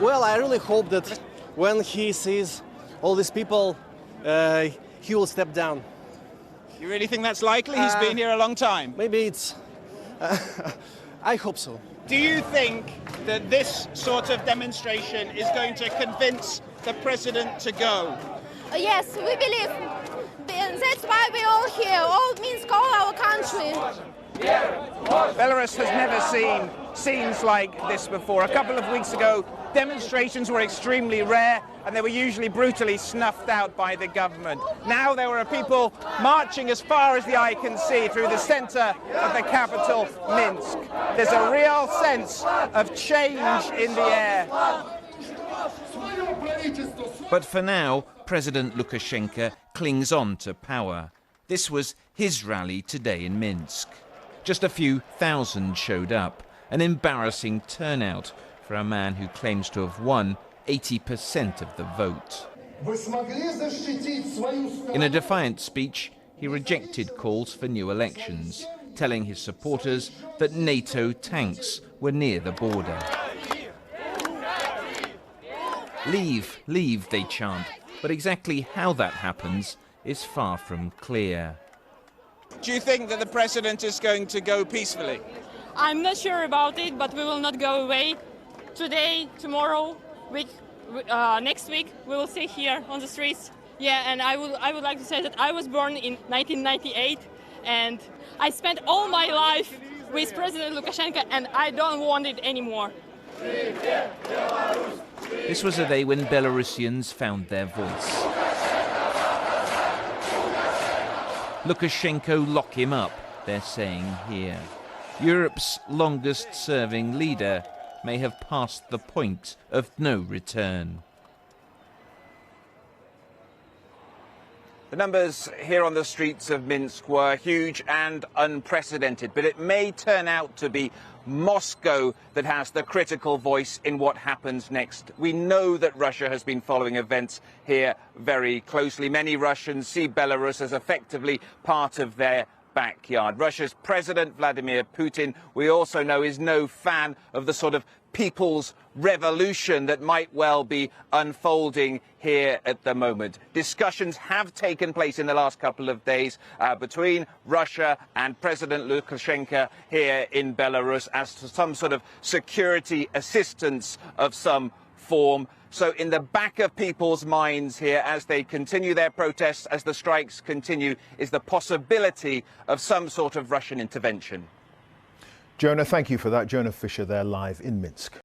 Well, I really hope that when he sees all these people, he will step down. You really think that's likely? He's been here a long time. Maybe it's... I hope so. Do you think that this sort of demonstration is going to convince the president to go? Yes, we believe. That's why we're all here, all Minsk, all our country. Belarus has never seen scenes like this before. A couple of weeks ago, demonstrations were extremely rare and they were usually brutally snuffed out by the government. Now there are people marching as far as the eye can see through the center of the capital, Minsk. There's a real sense of change in the air. But for now, President Lukashenko clings on to power. This was his rally today in Minsk. Just a few thousand showed up, an embarrassing turnout for a man who claims to have won 80% of the vote. In a defiant speech, he rejected calls for new elections, telling his supporters that NATO tanks were near the border. Leave, leave, they chant, but exactly how that happens is far from clear. Do you think that the president is going to go peacefully? I'm not sure about it, but we will not go away. Today, tomorrow, next week, we will stay here on the streets. Yeah, and I would like to say that I was born in 1998, and I spent all my life with President Lukashenko, and I don't want it anymore. This was a day when Belarusians found their voice. Lukashenko, lock him up, they're saying here. Europe's longest-serving leader may have passed the point of no return. The numbers here on the streets of Minsk were huge and unprecedented, but it may turn out to be Moscow that has the critical voice in what happens next. We know that Russia has been following events here very closely. Many Russians see Belarus as effectively part of their backyard. Russia's President Vladimir Putin, we also know, is no fan of the sort of people's revolution that might well be unfolding here at the moment. Discussions have taken place in the last couple of days between Russia and President Lukashenko here in Belarus as to some sort of security assistance of some form. So in the back of people's minds here as they continue their protests, as the strikes continue, is the possibility of some sort of Russian intervention. Jonah, thank you for that. Jonah Fisher there live in Minsk.